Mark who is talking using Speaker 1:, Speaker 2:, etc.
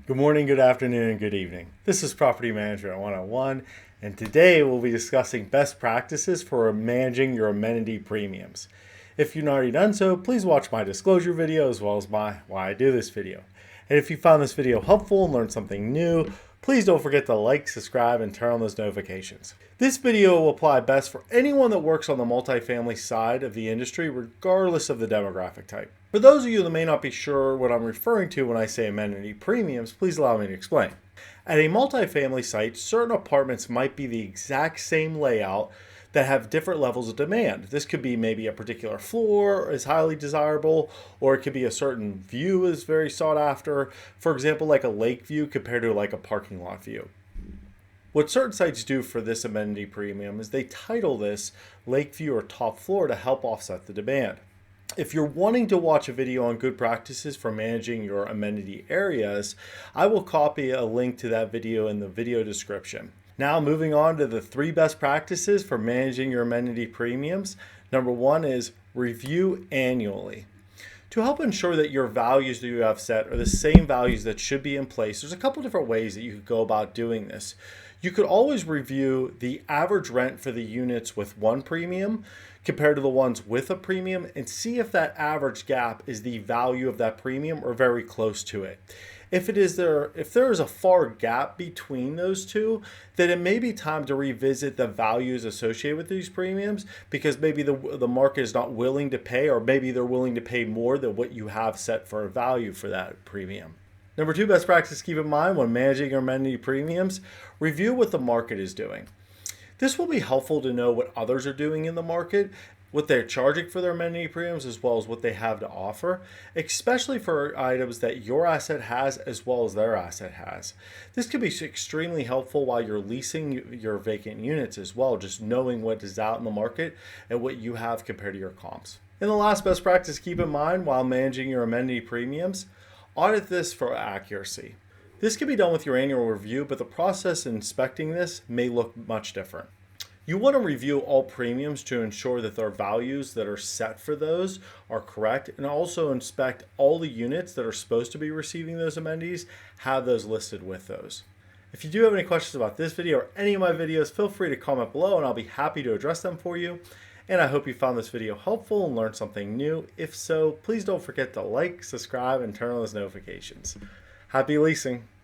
Speaker 1: Good morning, good afternoon, and good evening. This is Property Management 101, and today we'll be discussing best practices for managing your amenity premiums. If you've not already done so, please watch my disclosure video as well as my why I do this video. And if you found this video helpful and learned something new, please don't forget to like, subscribe, and turn on those notifications. This video will apply best for anyone that works on the multifamily side of the industry, regardless of the demographic type. For those of you that may not be sure what I'm referring to when I say amenity premiums, please allow me to explain. At a multifamily site, certain apartments might be the exact same layout that have different levels of demand. This could be maybe a particular floor is highly desirable, or it could be a certain view is very sought after. For example, like a lake view compared to like a parking lot view. What certain sites do for this amenity premium is they title this lake view or top floor to help offset the demand. If you're wanting to watch a video on good practices for managing your amenity areas, I will copy a link to that video in the video description. Now moving on to the 3 best practices for managing your amenity premiums. Number 1 is review annually. To help ensure that your values that you have set are the same values that should be in place, there's a couple different ways that you could go about doing this. You could always review the average rent for the units with one premium compared to the ones with a premium and see if that average gap is the value of that premium or very close to it. If there is a far gap between those two, then it may be time to revisit the values associated with these premiums because maybe the market is not willing to pay, or maybe they're willing to pay more than what you have set for a value for that premium. Number 2 best practice to keep in mind when managing your amenity premiums, review what the market is doing. This will be helpful to know what others are doing in the market, what they're charging for their amenity premiums, as well as what they have to offer, especially for items that your asset has as well as their asset has. This can be extremely helpful while you're leasing your vacant units as well, just knowing what is out in the market and what you have compared to your comps. And the last best practice to keep in mind while managing your amenity premiums, audit this for accuracy. This can be done with your annual review, but the process in inspecting this may look much different. You want to review all premiums to ensure that their values that are set for those are correct, and also inspect all the units that are supposed to be receiving those amenities, have those listed with those. If you do have any questions about this video or any of my videos, feel free to comment below and I'll be happy to address them for you. And I hope you found this video helpful and learned something new. If so, please don't forget to like, subscribe, and turn on those notifications. Happy leasing!